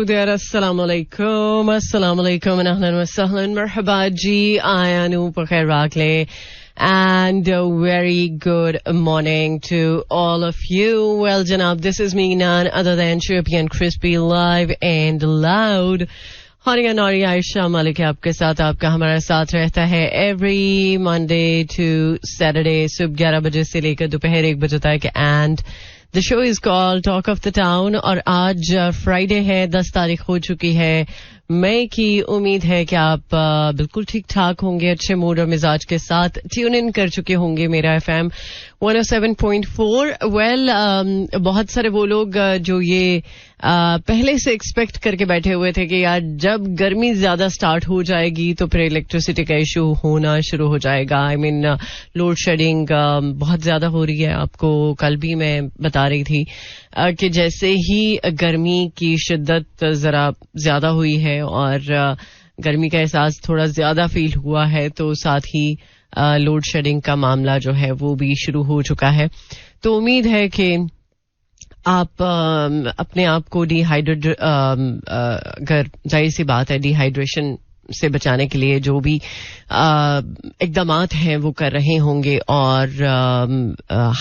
There, अस्सलाम वालेकुम, अस्सलाम वालेकुम, अहलन व सहलन, मरहबा जी, आया नू बखैर वाकले, and a very good morning to all of you. Well, Janab, this is me, none other than Chirpy and Crispy, live and loud. हरिया नौरी आयशा मालिक आपके साथ, आपका हमारा साथ रहता है every Monday to Saturday सुबह 11 बजे से लेकर दोपहर 1 बजे तक. And the show is called Talk of the Town. और आज फ्राइडे है, 10 तारीख हो चुकी है मई की. उम्मीद है कि आप बिल्कुल ठीक ठाक होंगे, अच्छे मूड और मिजाज के साथ ट्यून इन कर चुके होंगे मेरा FM 107.4. वेल, बहुत सारे वो लोग जो ये पहले से एक्सपेक्ट करके बैठे हुए थे कि यार जब गर्मी ज्यादा स्टार्ट हो जाएगी तो फिर इलेक्ट्रिसिटी का इशू होना शुरू हो जाएगा. आई मीन लोड शेडिंग बहुत ज्यादा हो रही है. आपको कल भी मैं बता रही थी कि जैसे ही गर्मी की शिद्दत जरा ज्यादा हुई है और गर्मी का एहसास थोड़ा ज्यादा फील हुआ है, तो साथ ही लोड शेडिंग का मामला जो है वो भी शुरू हो चुका है. तो उम्मीद है कि आप अपने आप को डिहाइड्रेट, अगर जाहिर सी बात है डिहाइड्रेशन से बचाने के लिए जो भी इक़दामात हैं वो कर रहे होंगे. और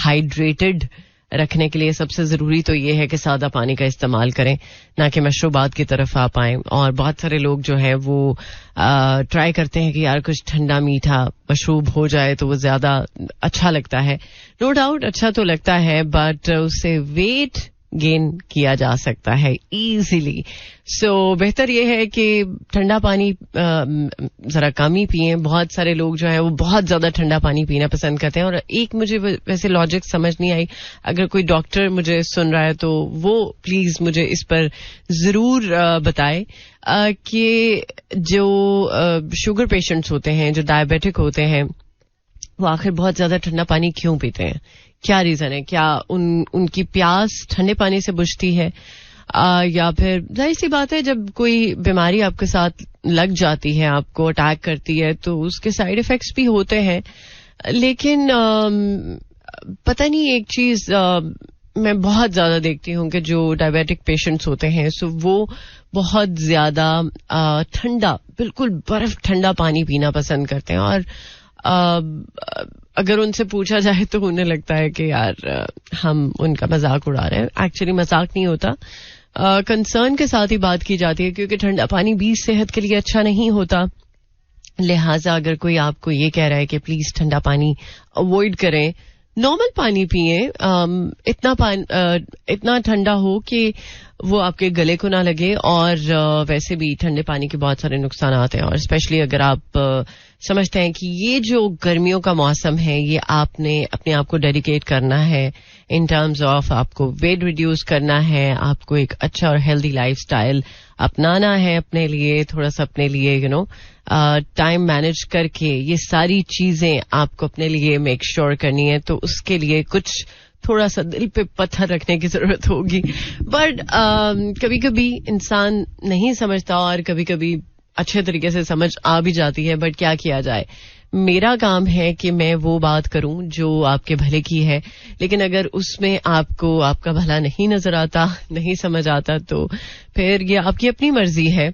हाइड्रेटेड रखने के लिए सबसे जरूरी तो ये है कि सादा पानी का इस्तेमाल करें, ना कि मशरूबात की तरफ आप आएं. और बहुत सारे लोग जो है वो ट्राई करते हैं कि यार कुछ ठंडा मीठा मशरूब हो जाए तो वो ज्यादा अच्छा लगता है. नो डाउट अच्छा तो लगता है, बट उससे वेट गेन किया जा सकता है इजीली. सो बेहतर ये है कि ठंडा पानी जरा कम ही पिए. बहुत सारे लोग जो है वो बहुत ज्यादा ठंडा पानी पीना पसंद करते हैं. और एक मुझे वैसे लॉजिक समझ नहीं आई, अगर कोई डॉक्टर मुझे सुन रहा है तो वो प्लीज मुझे इस पर जरूर बताए कि जो शुगर पेशेंट्स होते हैं, जो डायबिटिक होते हैं, वो आखिर बहुत ज्यादा ठंडा पानी क्यों पीते हैं. क्या रीजन है? क्या उनकी प्यास ठंडे पानी से बुझती है, या फिर जाहिर सी बात है जब कोई बीमारी आपके साथ लग जाती है, आपको अटैक करती है, तो उसके साइड इफेक्ट्स भी होते हैं. लेकिन पता नहीं, एक चीज मैं बहुत ज्यादा देखती हूँ कि जो डायबिटिक पेशेंट्स होते हैं सो वो बहुत ज्यादा ठंडा, बिल्कुल बर्फ ठंडा पानी पीना पसंद करते हैं. और अगर उनसे पूछा जाए तो उन्हें लगता है कि यार हम उनका मजाक उड़ा रहे हैं. एक्चुअली मजाक नहीं होता, कंसर्न के साथ ही बात की जाती है, क्योंकि ठंडा पानी भी सेहत के लिए अच्छा नहीं होता. लिहाजा अगर कोई आपको ये कह रहा है कि प्लीज ठंडा पानी अवॉइड करें, नॉर्मल पानी पिए, इतना ठंडा हो कि वो आपके गले को ना लगे. और वैसे भी ठंडे पानी के बहुत सारे नुकसान आते हैं. और स्पेशली अगर आप समझते हैं कि ये जो गर्मियों का मौसम है ये आपने अपने आप को डेडिकेट करना है इन टर्म्स ऑफ आपको वेट रिड्यूस करना है, आपको एक अच्छा और हेल्दी लाइफस्टाइल अपनाना है अपने लिए, थोड़ा सा अपने लिए टाइम मैनेज करके ये सारी चीजें आपको अपने लिए मेक श्योर करनी है, तो उसके लिए कुछ थोड़ा सा दिल पे पत्थर रखने की जरूरत होगी. बट कभी कभी इंसान नहीं समझता और कभी कभी अच्छे तरीके से समझ आ भी जाती है. बट क्या किया जाए, मेरा काम है कि मैं वो बात करूं जो आपके भले की है. लेकिन अगर उसमें आपको आपका भला नहीं नजर आता, नहीं समझ आता, तो फिर ये आपकी अपनी मर्जी है.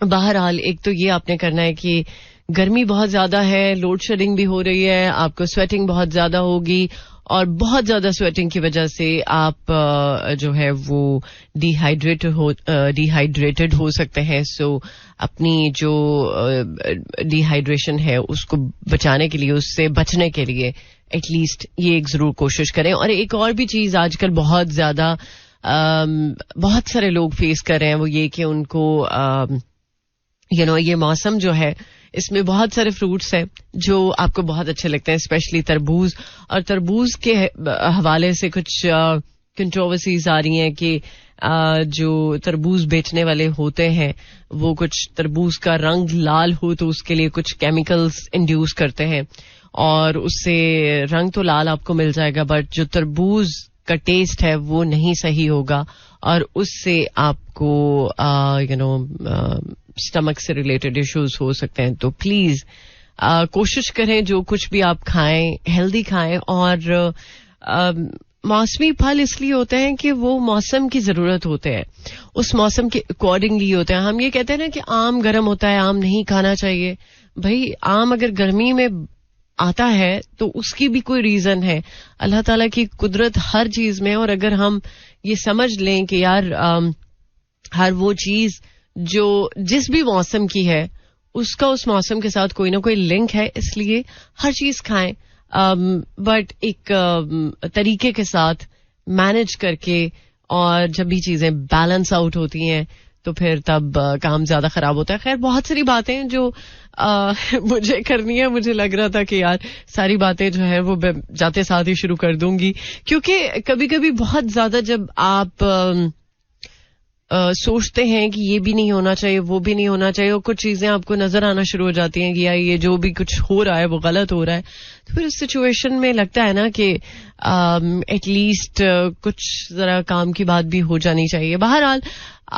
बहरहाल एक तो ये आपने करना है कि गर्मी बहुत ज्यादा है, लोड शेडिंग भी हो रही है, आपको स्वेटिंग बहुत ज्यादा होगी. और बहुत ज्यादा स्वेटिंग की वजह से आप जो है वो डिहाइड्रेटेड हो सकते हैं. सो अपनी जो डिहाइड्रेशन है उसको बचाने के लिए, उससे बचने के लिए एटलीस्ट ये एक जरूर कोशिश करें. और एक और भी चीज आजकल बहुत ज्यादा बहुत सारे लोग फेस कर रहे हैं, वो ये कि उनको ये मौसम जो है इसमें बहुत सारे फ्रूट्स हैं जो आपको बहुत अच्छे लगते हैं, स्पेशली तरबूज. और तरबूज के हवाले से कुछ कंट्रोवर्सीज आ रही हैं कि जो तरबूज बेचने वाले होते हैं वो कुछ तरबूज का रंग लाल हो तो उसके लिए कुछ केमिकल्स इंड्यूस करते हैं, और उससे रंग तो लाल आपको मिल जाएगा बट जो तरबूज का टेस्ट है वो नहीं सही होगा, और उससे आपको स्टमक से रिलेटेड इश्यूज हो सकते हैं. तो प्लीज कोशिश करें जो कुछ भी आप खाएं हेल्दी खाएं. और मौसमी फल इसलिए होते हैं कि वो मौसम की जरूरत होते हैं, उस मौसम के अकॉर्डिंगली होते हैं. हम ये कहते हैं ना कि आम गर्म होता है, आम नहीं खाना चाहिए. भाई आम अगर गर्मी में आता है तो उसकी भी कोई रीजन है. अल्लाह ताला की कुदरत हर चीज में. और अगर हम ये समझ लें कि यार हर वो चीज जो जिस भी मौसम की है उसका उस मौसम के साथ कोई ना कोई लिंक है, इसलिए हर चीज खाएं, बट एक तरीके के साथ मैनेज करके. और जब भी चीजें बैलेंस आउट होती हैं तो फिर तब काम ज्यादा खराब होता है. खैर बहुत सारी बातें हैं जो मुझे करनी है. मुझे लग रहा था कि यार सारी बातें जो है वो जाते साथ ही शुरू कर दूंगी, क्योंकि कभी कभी बहुत ज्यादा जब आप सोचते हैं कि ये भी नहीं होना चाहिए, वो भी नहीं होना चाहिए, और कुछ चीजें आपको नजर आना शुरू हो जाती हैं कि यार ये जो भी कुछ हो रहा है वो गलत हो रहा है, तो फिर उस सिचुएशन में लगता है ना कि एटलीस्ट कुछ जरा काम की बात भी हो जानी चाहिए. बहरहाल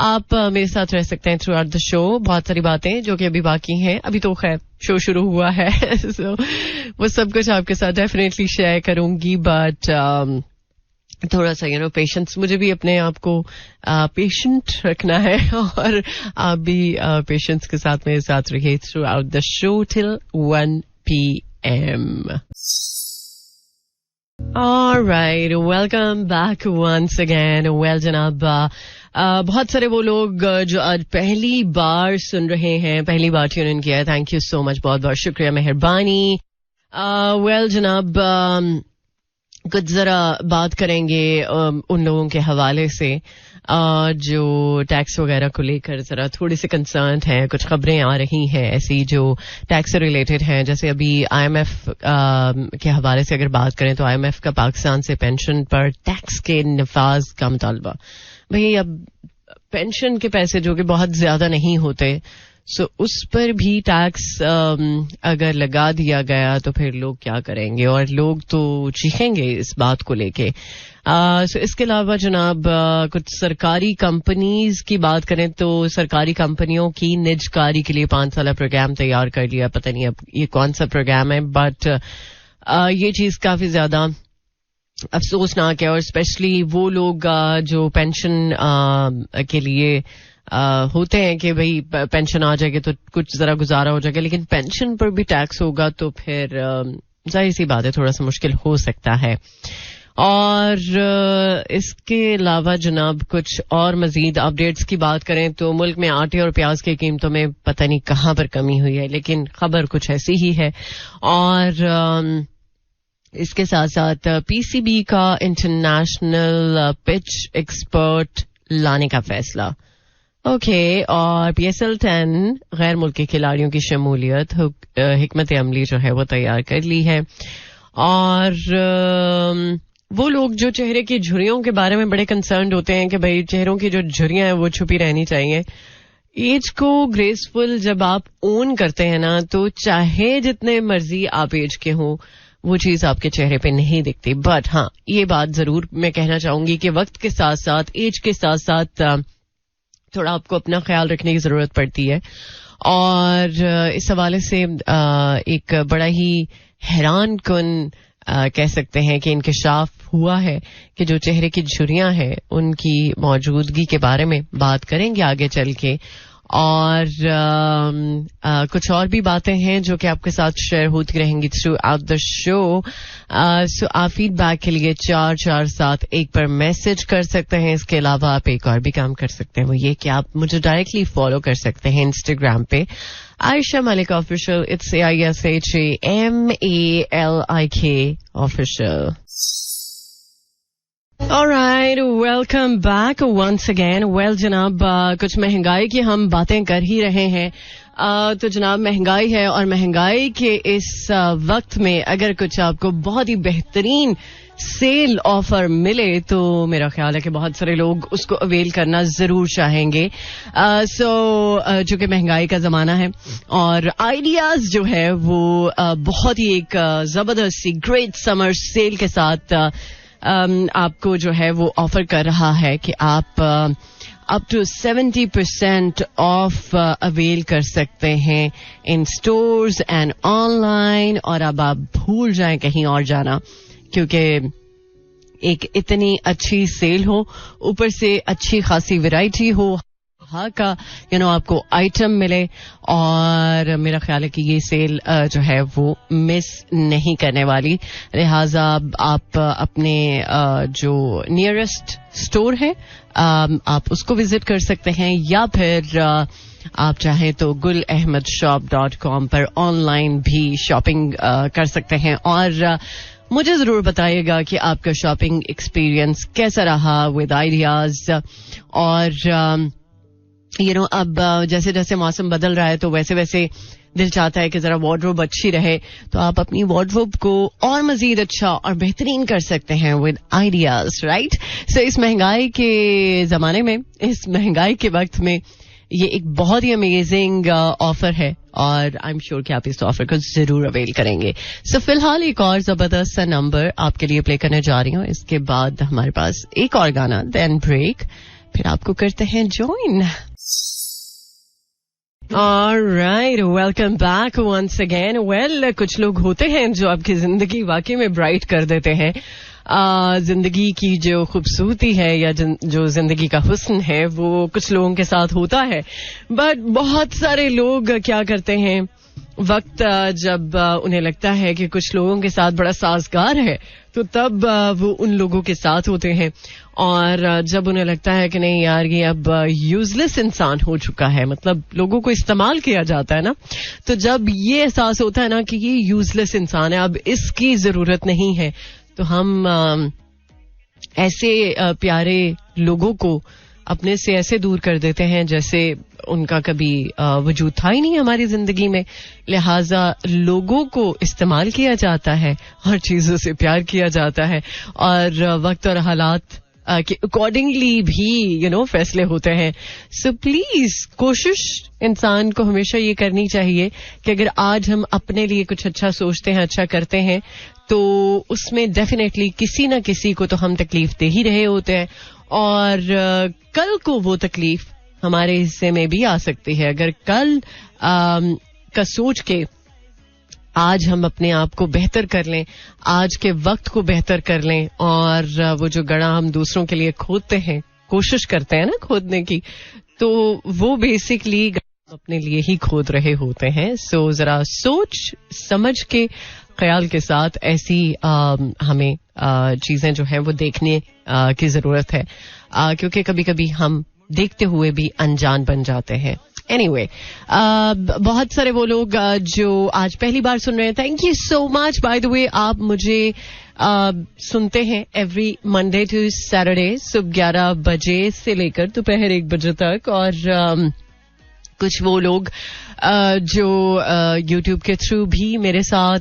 आप मेरे साथ रह सकते हैं थ्रू आउट द शो. बहुत सारी बातें जो कि अभी बाकी हैं, अभी तो खैर शो शुरू हुआ है so, वो सब कुछ आपके साथ डेफिनेटली शेयर करूंगी. बट थोड़ा सा पेशेंस, मुझे भी अपने आप को पेशेंट रखना है, और आप भी पेशेंस के साथ मेरे साथ रहिए through out the show till 1 PM. Alright, welcome back once again. Well जनाब, बहुत सारे वो लोग जो आज पहली बार सुन रहे हैं, पहली बार ट्यून इन किया है, थैंक यू सो मच, बहुत बहुत शुक्रिया, मेहरबानी. वेल जनाब, कुछ जरा बात करेंगे उन लोगों के हवाले से जो टैक्स वगैरह को लेकर जरा थोड़ी सी कंसर्न है. कुछ खबरें आ रही हैं ऐसी जो टैक्स से रिलेटेड हैं. जैसे अभी IMF के हवाले से अगर बात करें तो IMF का पाकिस्तान से पेंशन पर टैक्स के नफाज का मुतालबा. भाई अब पेंशन के पैसे जो कि बहुत ज्यादा नहीं होते, सो उस पर भी टैक्स अगर लगा दिया गया तो फिर लोग क्या करेंगे, और लोग तो चीखेंगे इस बात को लेके. सो इसके अलावा जनाब कुछ सरकारी कंपनीज की बात करें तो सरकारी कंपनियों की निजकारी के लिए 5 साल प्रोग्राम तैयार कर लिया. पता नहीं अब ये कौन सा प्रोग्राम है, बट ये चीज काफी ज्यादा अफसोसनाक है. और स्पेशली वो लोग जो पेंशन के लिए होते हैं कि भाई पेंशन आ जाएगी तो कुछ जरा गुजारा हो जाएगा, लेकिन पेंशन पर भी टैक्स होगा तो फिर जाहिर सी बात है थोड़ा सा मुश्किल हो सकता है. और इसके अलावा जनाब कुछ और मजीद अपडेट्स की बात करें तो मुल्क में आटे और प्याज की कीमतों में पता नहीं कहां पर कमी हुई है, लेकिन खबर कुछ ऐसी ही है. और इसके साथ साथ PCB का इंटरनेशनल पिच एक्सपर्ट लाने का फैसला. ओके. और PSL 10 गैर मुल्की खिलाड़ियों की शमूलियत हिकमत अमली जो है वो तैयार कर ली है. और वो लोग जो चेहरे की झुर्रियों के बारे में बड़े कंसर्न होते हैं कि भाई चेहरों की जो झुर्रियां हैं वो छुपी रहनी चाहिए. एज को ग्रेसफुल जब आप ओन करते हैं ना, तो चाहे जितने मर्जी आप एज के हों वो चीज आपके चेहरे पे नहीं दिखती. बट हाँ, ये बात जरूर मैं कहना चाहूंगी कि वक्त के साथ साथ, एज के साथ साथ थोड़ा आपको अपना ख्याल रखने की जरूरत पड़ती है. और इस हवाले से एक बड़ा ही हैरान कुन कह सकते हैं कि इंकशाफ हुआ है कि जो चेहरे की झुर्रियां हैं उनकी मौजूदगी के बारे में बात करेंगे आगे चल के. और कुछ और भी बातें हैं जो कि आपके साथ शेयर होती रहेंगी थ्रू आउट द शो. सो आप फीडबैक के लिए 4471 पर मैसेज कर सकते हैं. इसके अलावा आप एक और भी काम कर सकते हैं, वो ये कि आप मुझे डायरेक्टली फॉलो कर सकते हैं इंस्टाग्राम पे, Ayesha Malik official. It's AISHAMALIK official. Alright, welcome back once again. Well जनाब, कुछ महंगाई की हम बातें कर ही रहे हैं. तो जनाब महंगाई है, और महंगाई के इस वक्त में अगर कुछ आपको बहुत ही बेहतरीन सेल ऑफर मिले तो मेरा ख्याल है कि बहुत सारे लोग उसको अवेल करना जरूर चाहेंगे. जो कि महंगाई का जमाना है और आइडियाज जो है वो बहुत ही एक जबरदस्त सी ग्रेट समर सेल के साथ आपको जो है वो ऑफर कर रहा है कि आप अप टू 70% ऑफ अवेल कर सकते हैं इन स्टोर्स एंड ऑनलाइन. और अब आप भूल जाएं कहीं और जाना, क्योंकि एक इतनी अच्छी सेल हो, ऊपर से अच्छी खासी वैरायटी हो, हाँ का आपको आइटम मिले, और मेरा ख्याल है कि ये सेल जो है वो मिस नहीं करने वाली. लिहाजा आप अपने जो नियरेस्ट स्टोर है आप उसको विजिट कर सकते हैं, या फिर आप चाहें तो gulahmadshop.com पर ऑनलाइन भी शॉपिंग कर सकते हैं. और मुझे जरूर बताइएगा कि आपका शॉपिंग एक्सपीरियंस कैसा रहा विद आइडियाज. और अब जैसे जैसे मौसम बदल रहा है तो वैसे वैसे दिल चाहता है कि जरा वार्डरोब अच्छी रहे, तो आप अपनी वार्डरोब को और मजीद अच्छा और बेहतरीन कर सकते हैं विद आइडियाज, राइट. सो इस महंगाई के जमाने में, इस महंगाई के वक्त में ये एक बहुत ही अमेजिंग ऑफर है, और आई एम श्योर कि आप इस ऑफर को जरूर अवेल करेंगे. सो फिलहाल एक और जबरदस्त सा नंबर आपके लिए प्ले करने जा रही हूँ. इसके बाद हमारे पास एक और गाना, देन ब्रेक, फिर आपको करते हैं join. Alright, welcome back once again. Well, कुछ लोग होते हैं जो आपकी जिंदगी वाकई में ब्राइट कर देते हैं. जिंदगी की जो खूबसूरती है या जो जिंदगी का हुस्न है वो कुछ लोगों के साथ होता है, बट बहुत सारे लोग क्या करते हैं, वक्त जब उन्हें लगता है कि कुछ लोगों के साथ बड़ा साजगार है तो तब वो उन लोगों के साथ होते हैं, और जब उन्हें लगता है कि नहीं यार ये अब यूजलेस इंसान हो चुका है, मतलब लोगों को इस्तेमाल किया जाता है ना, तो जब ये एहसास होता है ना कि ये यूजलेस इंसान है, अब इसकी जरूरत नहीं है, तो हम ऐसे प्यारे लोगों को अपने से ऐसे दूर कर देते हैं जैसे उनका कभी वजूद था ही नहीं हमारी जिंदगी में. लिहाजा लोगों को इस्तेमाल किया जाता है और चीजों से प्यार किया जाता है, और वक्त और हालात के अकॉर्डिंगली भी फैसले होते हैं. सो प्लीज कोशिश इंसान को हमेशा ये करनी चाहिए कि अगर आज हम अपने लिए कुछ अच्छा सोचते हैं, अच्छा करते हैं, तो उसमें डेफिनेटली किसी न किसी को तो हम तकलीफ दे ही रहे होते हैं, और कल को वो तकलीफ हमारे हिस्से में भी आ सकती है. अगर कल का सोच के आज हम अपने आप को बेहतर कर लें, आज के वक्त को बेहतर कर लें, और वो जो गड़ा हम दूसरों के लिए खोदते हैं, कोशिश करते हैं ना खोदने की, तो वो बेसिकली अपने लिए ही खोद रहे होते हैं. सो जरा सोच समझ के ख्याल के साथ ऐसी हमें चीजें जो है वो देखने की जरूरत है, क्योंकि कभी कभी हम देखते हुए भी अनजान बन जाते हैं. एनीवे, बहुत सारे वो लोग जो आज पहली बार सुन रहे हैं, thank you so much. By the way, आप मुझे सुनते हैं एवरी मंडे टू सैटरडे सुबह 11 बजे से लेकर दोपहर 1 बजे तक, और कुछ वो लोग जो यूट्यूब के थ्रू भी मेरे साथ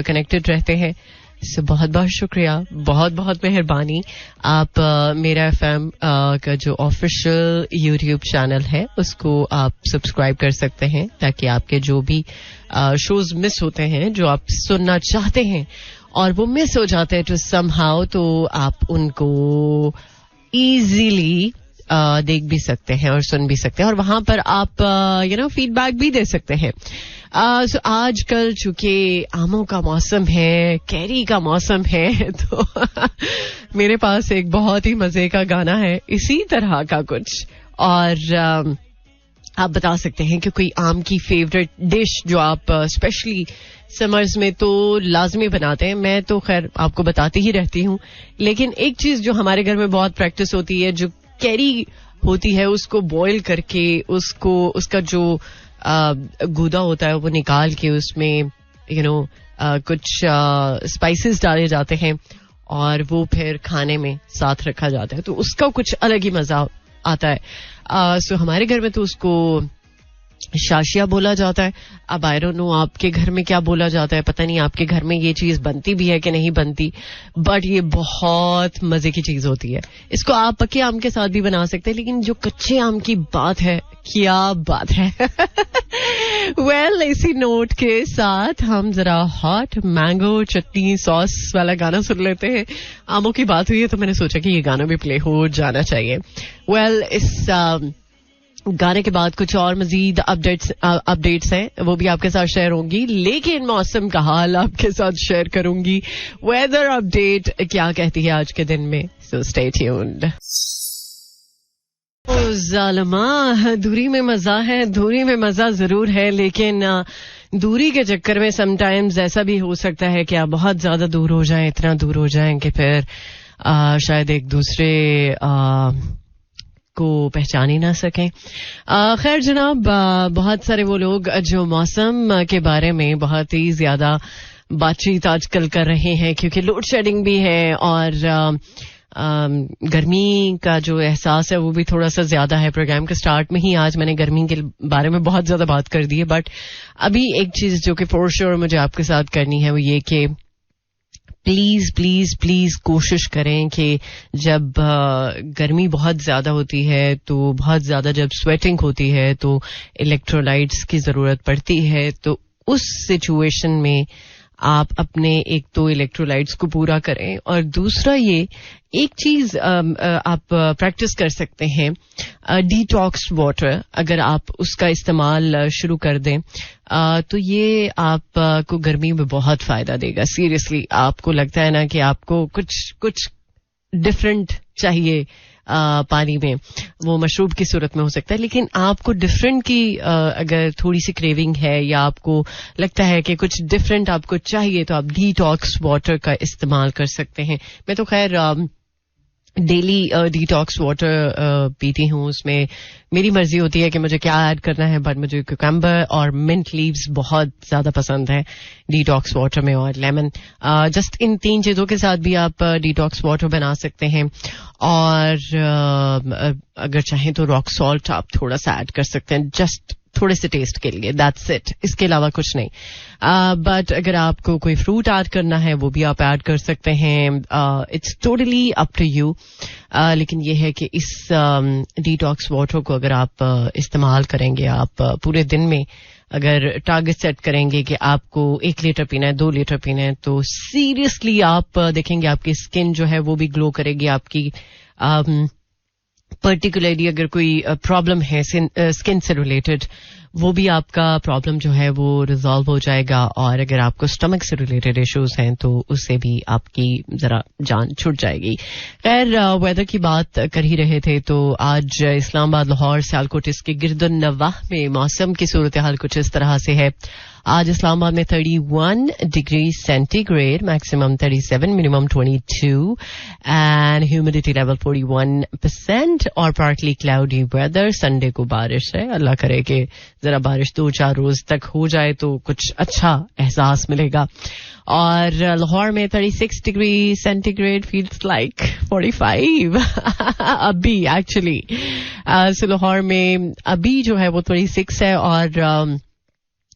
कनेक्टेड रहते हैं. सो बहुत बहुत शुक्रिया, बहुत बहुत मेहरबानी. आप मेरा एफएम का जो ऑफिशियल यूट्यूब चैनल है उसको आप सब्सक्राइब कर सकते हैं, ताकि आपके जो भी शोज मिस होते हैं, जो आप सुनना चाहते हैं और वो मिस हो जाते हैं टू समहाउ, तो आप उनको इजीली देख भी सकते हैं और सुन भी सकते हैं, और वहां पर आप फीडबैक भी दे सकते हैं. सो आजकल चूंकि आमों का मौसम है, कैरी का मौसम है, तो मेरे पास एक बहुत ही मजे का गाना है इसी तरह का कुछ, और आप बता सकते हैं कि कोई आम की फेवरेट डिश जो आप स्पेशली समर्स में तो लाजमी बनाते हैं. मैं तो खैर आपको बताती ही रहती हूँ, लेकिन एक चीज जो हमारे घर में बहुत प्रैक्टिस होती है, जो कैरी होती है उसको बॉईल करके उसका जो गूदा होता है वो निकाल के उसमें कुछ स्पाइसेस डाले जाते हैं और वो फिर खाने में साथ रखा जाता है, तो उसका कुछ अलग ही मजा आता है. सो हमारे घर में तो उसको शाशिया बोला जाता है. अब आई डोंट नो आपके घर में क्या बोला जाता है, पता नहीं आपके घर में ये चीज बनती भी है कि नहीं बनती, बट ये बहुत मजे की चीज होती है. इसको आप पके आम के साथ भी बना सकते हैं, लेकिन जो कच्चे आम की बात है, क्या बात है. वेल, इसी नोट के साथ हम जरा हॉट मैंगो चटनी सॉस वाला गाना सुन लेते हैं. आमों की बात हुई है तो मैंने सोचा कि ये गाना भी प्ले हो जाना चाहिए. वेल, इस गाने के बाद कुछ और मजीद अपडेट्स हैं, वो भी आपके साथ शेयर होंगी, लेकिन मौसम का हाल आपके साथ शेयर करूंगी. वेदर अपडेट क्या कहती है आज के दिन में, सो स्टे ट्यून्ड. ओ जालिमा, दूरी में मजा है, दूरी में मजा जरूर है, लेकिन दूरी के चक्कर में समटाइम्स ऐसा भी हो सकता है कि आप बहुत ज्यादा दूर हो जाएं, इतना दूर हो जाएं कि फिर शायद एक दूसरे को पहचान ही ना सकें. खैर जनाब, बहुत सारे वो लोग जो मौसम के बारे में बहुत ही ज्यादा बातचीत आजकल कर रहे हैं, क्योंकि लोड शेडिंग भी है और गर्मी का जो एहसास है वो भी थोड़ा सा ज्यादा है. प्रोग्राम के स्टार्ट में ही आज मैंने गर्मी के बारे में बहुत ज्यादा बात कर दी है, बट अभी एक चीज जो कि फॉर श्योर मुझे आपके साथ करनी है वो ये कि प्लीज प्लीज प्लीज कोशिश करें कि जब गर्मी बहुत ज्यादा होती है, तो बहुत ज्यादा जब स्वेटिंग होती है, तो इलेक्ट्रोलाइट्स की जरूरत पड़ती है. तो उस सिचुएशन में आप अपने एक तो इलेक्ट्रोलाइट्स को पूरा करें, और दूसरा ये एक चीज आप प्रैक्टिस कर सकते हैं, डिटॉक्स वाटर. अगर आप उसका इस्तेमाल शुरू कर दें तो ये आपको गर्मी में बहुत फायदा देगा. सीरियसली, आपको लगता है ना कि आपको कुछ डिफरेंट चाहिए पानी में, वो मशरूब की सूरत में हो सकता है, लेकिन आपको डिफरेंट की अगर थोड़ी सी क्रेविंग है या आपको लगता है कि कुछ डिफरेंट आपको चाहिए, तो आप डिटॉक्स वाटर का इस्तेमाल कर सकते हैं. मैं तो खैर डेली डिटॉक्स वाटर पीती हूँ. उसमें मेरी मर्जी होती है कि मुझे क्या ऐड करना है, बट मुझे क्यूकम्बर और मिंट लीव्स बहुत ज्यादा पसंद है डिटॉक्स वाटर में, और लेमन. जस्ट इन 3 चीजों के साथ भी आप डिटॉक्स वाटर बना सकते हैं. और अगर चाहें तो रॉक सॉल्ट आप थोड़ा सा ऐड कर सकते हैं, जस्ट थोड़े से टेस्ट के लिए, दैट्स इट. इसके अलावा कुछ नहीं. बट अगर आपको कोई फ्रूट ऐड करना है वो भी आप ऐड कर सकते हैं. It's totally up to you. लेकिन ये है कि इस डिटॉक्स वाटर को अगर आप इस्तेमाल करेंगे, आप पूरे दिन में अगर टारगेट सेट करेंगे कि आपको 1 लीटर पीना है, 2 लीटर पीना है, तो सीरियसली आप देखेंगे आपकी स्किन जो है वो भी ग्लो करेगी. आपकी पर्टिकुलरली अगर कोई प्रॉब्लम है स्किन से रिलेटेड, वो भी आपका प्रॉब्लम जो है वो रिजॉल्व हो जाएगा. और अगर आपको स्टमक से रिलेटेड इश्यूज हैं तो उससे भी आपकी जरा जान छूट जाएगी. खैर, वेदर की बात कर ही रहे थे, तो आज इस्लामाबाद, लाहौर, सियालकोट इसके गिरदुन नवाह में मौसम की सूरत हाल कुछ इस तरह से है. आज इस्लामाबाद में 31 degree centigrade, maximum 37, minimum 22, and humidity level 41%, और पार्टली क्लाउडी वेदर. संडे को बारिश है, अल्लाह करे कि जरा बारिश 2-4 रोज तक हो जाए तो कुछ अच्छा एहसास मिलेगा. और लाहौर में 36 डिग्री सेंटीग्रेड, फील्स लाइक 45 अभी एक्चुअली. सो लाहौर में अभी जो है वो 36 है, और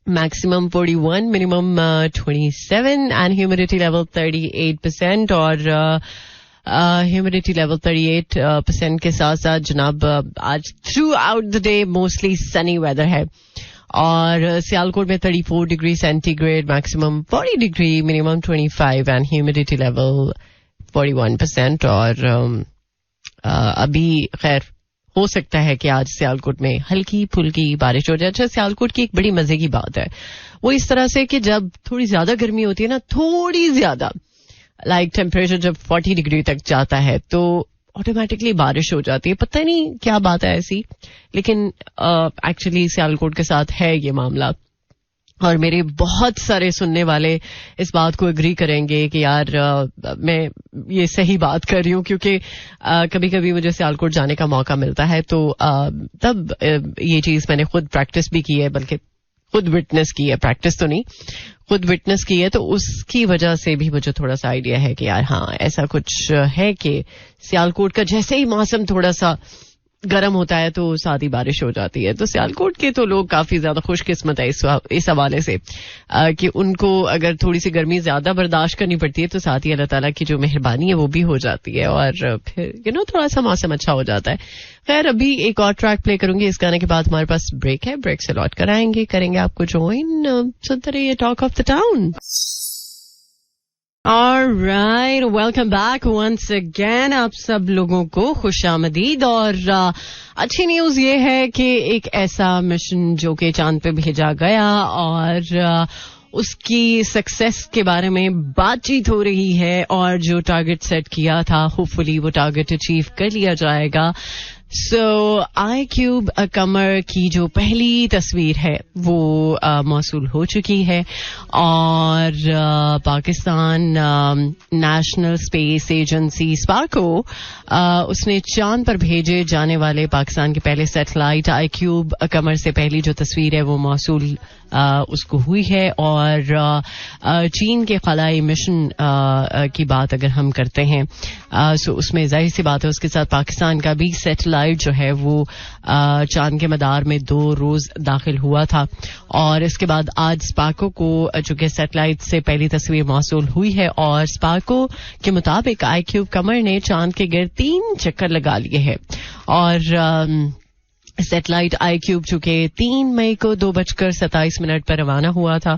maximum 41, minimum 27, and humidity level 38%, और ह्यूमिडिटी लेवल 38% के साथ साथ जनाब आज throughout the day mostly sunny weather है. और सियालकोट में 34 degree centigrade, maximum 40 degree, minimum 25, and humidity level 41%. और अभी खैर हो सकता है कि आज सियालकोट में हल्की फुल्की बारिश हो जाए. अच्छा, सियालकोट की एक बड़ी मजे की बात है, वो इस तरह से कि जब थोड़ी ज्यादा गर्मी होती है ना, थोड़ी ज्यादा लाइक टेम्परेचर जब 40 डिग्री तक जाता है, तो ऑटोमेटिकली बारिश हो जाती है. पता नहीं क्या बात है ऐसी, लेकिन एक्चुअली सियालकोट के साथ है ये मामला. और मेरे बहुत सारे सुनने वाले इस बात को एग्री करेंगे कि यार मैं ये सही बात कर रही हूँ, क्योंकि कभी कभी मुझे सियालकोट जाने का मौका मिलता है, तो तब ये चीज मैंने खुद प्रैक्टिस भी की है, बल्कि खुद विटनेस की है, प्रैक्टिस तो नहीं, खुद विटनेस की है. तो उसकी वजह से भी मुझे थोड़ा सा आइडिया है कि यार हाँ, ऐसा कुछ है कि सियालकोट का जैसे ही मौसम थोड़ा सा गर्म होता है तो साथ ही बारिश हो जाती है. तो सियालकोट के तो लोग काफी ज्यादा खुशकिस्मत है इस हवाले से कि उनको अगर थोड़ी सी गर्मी ज्यादा बर्दाश्त करनी पड़ती है, तो साथ ही अल्लाह ताला की जो मेहरबानी है वो भी हो जाती है, और फिर थोड़ा सा मौसम अच्छा हो जाता है. खैर, अभी एक और ट्रैक प्ले करूंगी. इस गाने के बाद हमारे पास ब्रेक है, ब्रेक से लौट कर आएंगे, करेंगे आपको ज्वाइन. सुनते रहिए talk of the town. Alright, welcome back once again. आप सब लोगों को खुशामदीद। और अच्छी न्यूज ये है कि एक ऐसा मिशन जो कि चांद पे भेजा गया और उसकी सक्सेस के बारे में बातचीत हो रही है और जो टारगेट सेट किया था होपफुली वो टारगेट अचीव कर लिया जाएगा। सो iCube कमर की जो पहली तस्वीर है वो मौसूल हो चुकी है और Pakistan national space agency Sparco उसने चांद पर भेजे जाने वाले पाकिस्तान के पहले सैटेलाइट iCube कमर से पहली जो तस्वीर है वो मौसूल उसको हुई है। और चीन के खलाई मिशन की बात अगर हम करते हैं सो उसमें जाहिर सी बात है उसके साथ पाकिस्तान का भी सैटेलाइट जो है वो चांद के मदार में 2 रोज दाखिल हुआ था। और इसके बाद आज स्पार्को को चूंकि सैटेलाइट से पहली तस्वीर मौसूल हुई है और स्पार्को के मुताबिक iCube कमर ने चांद के गिर्द 3 चक्कर लगा लिए हैं। और सैटेलाइट iCube चूंकि 3 मई को 2:27 पर रवाना हुआ था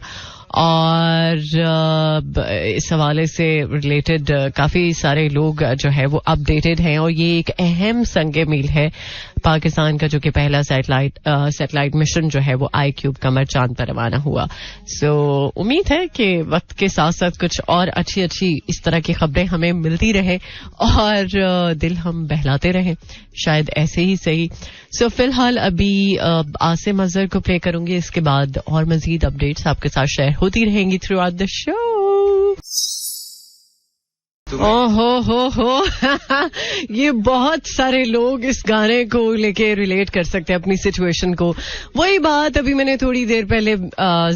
और इस हवाले से रिलेटेड काफी सारे लोग जो है वो अपडेटेड हैं और ये एक अहम संग मील है पाकिस्तान का जो कि पहला सैटेलाइट मिशन जो है वो iCube कमर चांद पर रवाना हुआ। सो उम्मीद है कि वक्त के साथ साथ कुछ और अच्छी इस तरह की खबरें हमें मिलती रहे और दिल हम बहलाते रहें, शायद ऐसे ही सही। सो फिलहाल अभी आसिम अजहर को प्ले करूंगी, इसके बाद और मजीद अपडेट्स आपके साथ शेयर होती रहेंगी थ्रू आउट द शो। हो ये बहुत सारे लोग इस गाने को लेके रिलेट कर सकते हैं अपनी सिचुएशन को। वही बात अभी मैंने थोड़ी देर पहले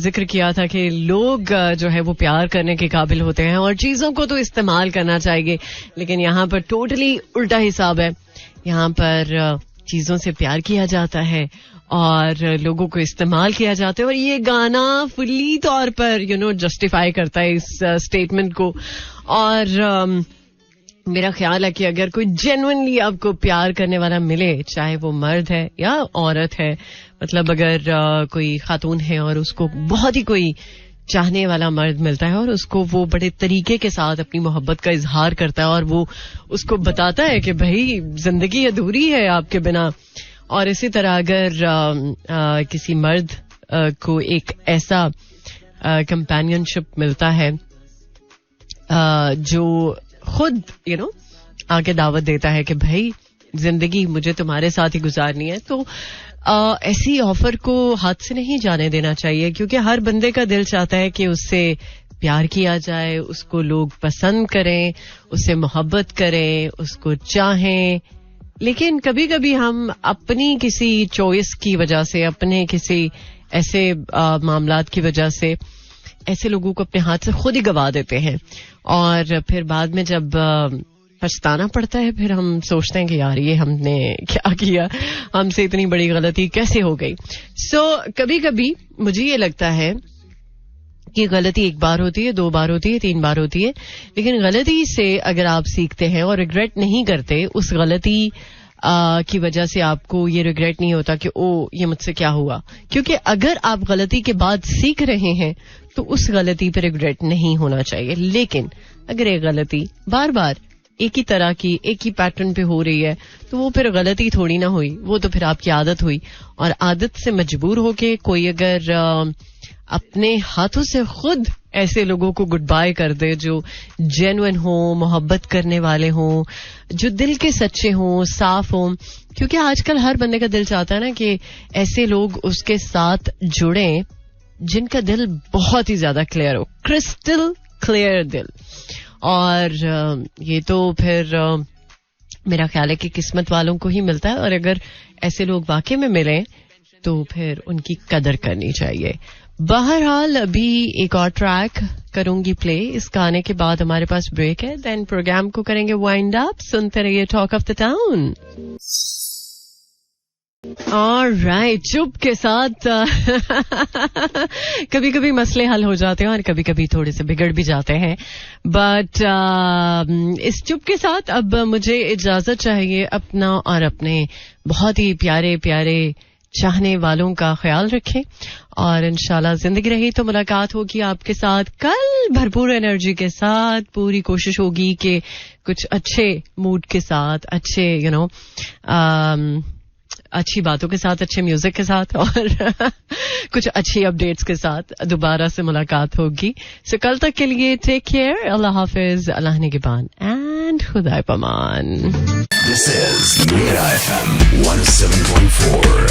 जिक्र किया था कि लोग जो है वो प्यार करने के काबिल होते हैं और चीजों को तो इस्तेमाल करना चाहिए, लेकिन यहाँ पर टोटली उल्टा हिसाब है। यहाँ पर चीजों से प्यार किया जाता है और लोगों को इस्तेमाल किया जाता है और ये गाना फुल्ली तौर पर जस्टिफाई करता है इस स्टेटमेंट को। और मेरा ख्याल है कि अगर कोई जेन्युइनली आपको प्यार करने वाला मिले, चाहे वो मर्द है या औरत है, मतलब अगर कोई खातून है और उसको बहुत ही कोई चाहने वाला मर्द मिलता है और उसको वो बड़े तरीके के साथ अपनी मोहब्बत का इजहार करता है और वो उसको बताता है कि भाई जिंदगी अधूरी है आपके बिना। और इसी तरह अगर किसी मर्द को एक ऐसा कंपेनियनशिप मिलता है जो खुद आके दावत देता है कि भाई जिंदगी मुझे तुम्हारे साथ ही गुजारनी है, तो ऐसी ऑफर को हाथ से नहीं जाने देना चाहिए, क्योंकि हर बंदे का दिल चाहता है कि उससे प्यार किया जाए, उसको लोग पसंद करें, उससे मोहब्बत करें, उसको चाहें। लेकिन कभी कभी हम अपनी किसी चॉइस की वजह से, अपने किसी ऐसे मामलात की वजह से ऐसे लोगों को अपने हाथ से खुद ही गवा देते हैं और फिर बाद में जब पछताना पड़ता है फिर हम सोचते हैं कि यार ये हमने क्या किया, हमसे इतनी बड़ी गलती कैसे हो गई। सो कभी कभी मुझे ये लगता है कि गलती 1 बार होती है, 2 बार होती है, 3 बार होती है, लेकिन गलती से अगर आप सीखते हैं और रिग्रेट नहीं करते, उस गलती की वजह से आपको ये रिग्रेट नहीं होता कि ओ ये मुझसे क्या हुआ, क्योंकि अगर आप गलती के बाद सीख रहे हैं तो उस गलती पर रिग्रेट नहीं होना चाहिए। लेकिन अगर एक गलती बार बार एक ही तरह की, एक ही पैटर्न पे हो रही है तो वो फिर गलती थोड़ी ना हुई, वो तो फिर आपकी आदत हुई। और आदत से मजबूर होके कोई अगर अपने हाथों से खुद ऐसे लोगों को गुड बाय कर दे जो जेन्युइन हो, मोहब्बत करने वाले हों, जो दिल के सच्चे हों, साफ हों, क्योंकि आजकल हर बंदे का दिल चाहता है ना कि ऐसे लोग उसके साथ जुड़ें जिनका दिल बहुत ही ज्यादा क्लियर हो, क्रिस्टल क्लियर दिल। और ये तो फिर मेरा ख्याल है कि किस्मत वालों को ही मिलता है और अगर ऐसे लोग वाकई में मिलें तो फिर उनकी कदर करनी चाहिए। बहरहाल अभी एक और ट्रैक करूंगी प्ले, इस गाने के बाद हमारे पास ब्रेक है, देन प्रोग्राम को करेंगे वाइंड अप। सुनते रहिए talk of the town. Alright, चुप के साथ कभी कभी मसले हल हो जाते हैं और कभी कभी थोड़े से बिगड़ भी जाते हैं, बट इस चुप के साथ अब मुझे इजाजत चाहिए अपना और अपने बहुत ही प्यारे प्यारे चाहने वालों का ख्याल रखें और इंशाल्लाह जिंदगी रही तो मुलाकात होगी आपके साथ कल भरपूर एनर्जी के साथ. पूरी कोशिश होगी कि कुछ अच्छे मूड के साथ, अच्छे अच्छी बातों के साथ, अच्छे म्यूजिक के साथ और कुछ अच्छी अपडेट्स के साथ दोबारा से मुलाकात होगी. सो कल तक के लिए टेक केयर. अल्लाह हाफिज, अल्लाह निगहबान एंड खुदा पमान. This is Mira FM 107.4.